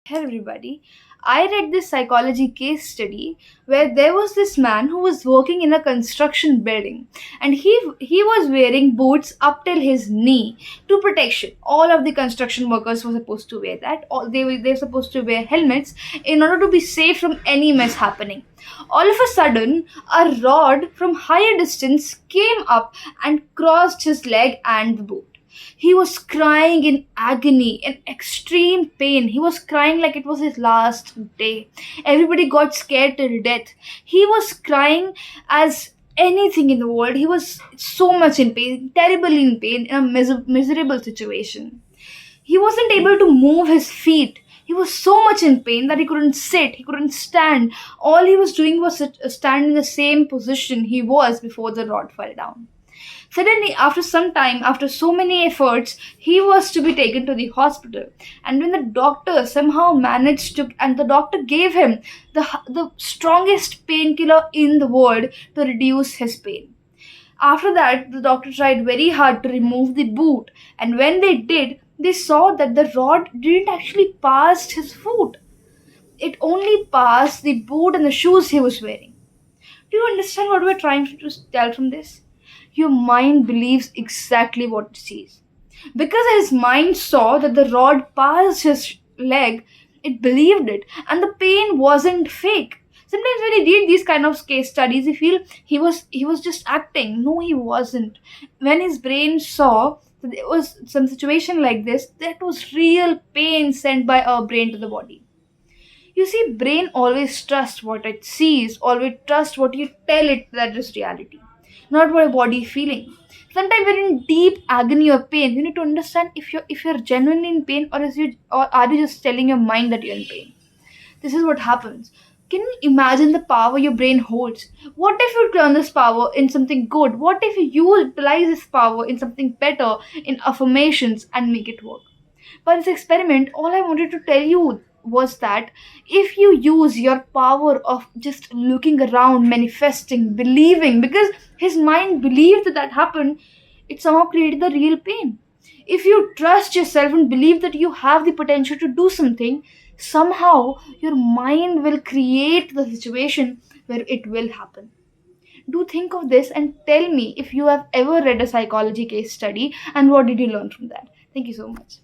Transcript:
Hey everybody. I read this psychology case study where there was this man who was working in a construction building, and he was wearing boots up till his knee to protection. All of the construction workers were supposed to wear that. All they were supposed to wear helmets in order to be safe from any mess happening. All of a sudden, a rod from higher distance came up and crossed his leg and the boot. He was crying in agony, in extreme pain. He was crying like it was his last day. Everybody got scared till death. He was crying as anything in the world. He was so much in pain, terribly in pain, in a miserable situation. He wasn't able to move his feet. He was so much in pain that he couldn't sit, he couldn't stand. All he was doing was stand in the same position he was before the rod fell down. Suddenly, after some time, after so many efforts, he was to be taken to the hospital. And when the doctor somehow managed to, and the doctor gave him the strongest painkiller in the world to reduce his pain. After that, the doctor tried very hard to remove the boot, and when they did, they saw that the rod didn't actually pass his foot. It only passed the boot and the shoes he was wearing. Do you understand what we're trying to tell from this? Your mind believes exactly what it sees. Because his mind saw that the rod passed his leg, it believed it, and the pain wasn't fake. Sometimes when he did these kind of case studies, he feel he was just acting. No, he wasn't. When his brain saw that there was some situation like this, that was real pain sent by our brain to the body. You see, brain always trusts what it sees, always trusts what you tell it that is reality, not what your body is feeling. Sometimes when in deep agony or pain, you need to understand if you're genuinely in pain, or are you just telling your mind that you're in pain. This is what happens. Can you imagine the power your brain holds? What if you turn this power in something good? What if you utilize this power in something better, in affirmations, and make it work? For this experiment, all I wanted to tell you was that if you use your power of just looking around, manifesting, believing, because his mind believed that that happened, it somehow created the real pain. If you trust yourself and believe that you have the potential to do something, somehow your mind will create the situation where it will happen. Do think of this and tell me if you have ever read a psychology case study and what did you learn from that. Thank you so much.